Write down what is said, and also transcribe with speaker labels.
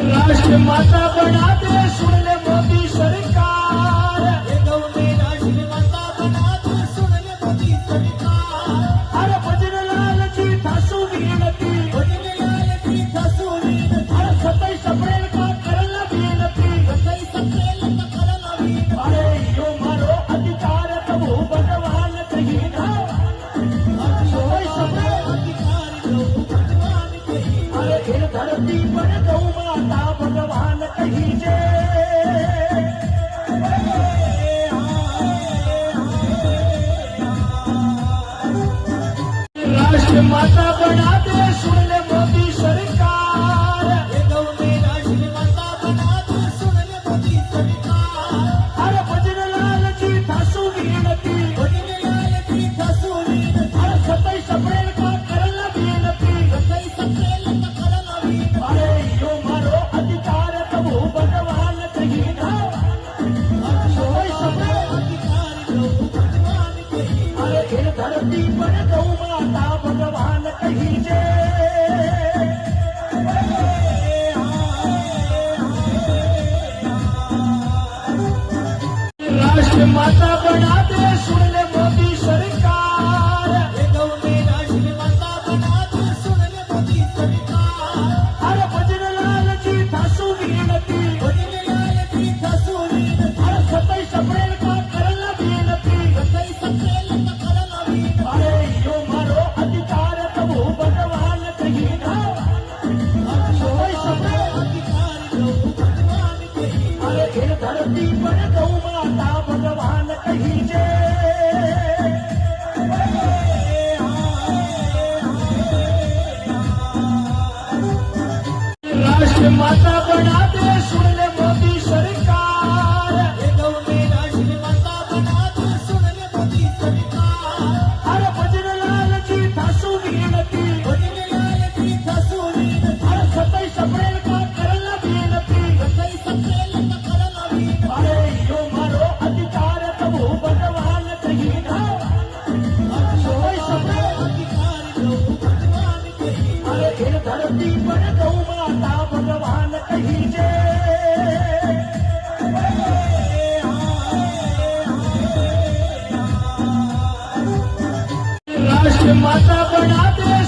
Speaker 1: राष्ट्र माता बना दे सुन ले मोदी सरकार।
Speaker 2: ये गौने राष्ट्र माता बना दे सुन ले मोदी सरकार।
Speaker 1: अरे भजनलाल जी ठासू विनती,
Speaker 2: भजनलाल जी ठासू विनती।
Speaker 1: अरे 27 अप्रैल का करला विनती,
Speaker 2: 27 अप्रैल का करला विनती।
Speaker 1: अरे यो मारो अधिकार प्रभु भगवान कही ना। 27 अप्रैल
Speaker 2: अधिकार प्रभु भगवान कही।
Speaker 1: अरे ये धरती पर गौ माता भगवान कही जय। राष्ट्र माता बना दे सुन ले मोदी सरकार।
Speaker 2: ये गौने राष्ट्र माता बना दे सुन ले मोदी सरकार।
Speaker 1: अरे भजनलाल जी ठासू विनती,
Speaker 2: भजनलाल जी ठासू विनती।
Speaker 1: अरे 27 अप्रैल का करला विनती,
Speaker 2: 27 अप्रैल का करला विनती।
Speaker 1: अरे यो मारो अधिकार प्रभु भगवान कही ना। 27 अप्रैल
Speaker 2: अधिकार प्रभु भगवान कही।
Speaker 1: अरे ये धरती पर गौ माता भगवान कही जय। राष्ट्र माता बना दे सुन ले मोदी सरकार।
Speaker 2: ये गौने राष्ट्र माता बना दे सुन ले मोदी सरकार।
Speaker 1: अरे भजनलाल जी ठासू विनती,
Speaker 2: भजनलाल जी ठासू विनती।
Speaker 1: अरे 27 अप्रैल का करला विनती,
Speaker 2: 27 अप्रैल का करला विनती।
Speaker 1: अरे यो मारो अधिकार प्रभु भगवान कही ना। 27 अप्रैल
Speaker 2: अधिकार प्रभु भगवान कही।
Speaker 1: अरे ये धरती पर गौ माता भगवान कही जय। राष्ट्र माता बना दे सुन ले मोदी सरकार।
Speaker 2: ये गौने राष्ट्र माता बना दे सुन ले मोदी सरकार।
Speaker 1: अरे भजनलाल जी ठासू विनती,
Speaker 2: भजनलाल जी ठासू विनती।
Speaker 1: अरे 27 अप्रैल का करला विनती,
Speaker 2: 27 अप्रैल का करला विनती।
Speaker 1: अरे यो मारो अधिकार प्रभु भगवान कही ना। 27 अप्रैल
Speaker 2: अधिकार प्रभु भगवान कही।
Speaker 1: अरे ये धरती पर गौ माता भगवान कही जय। राष्ट्र माता बना दे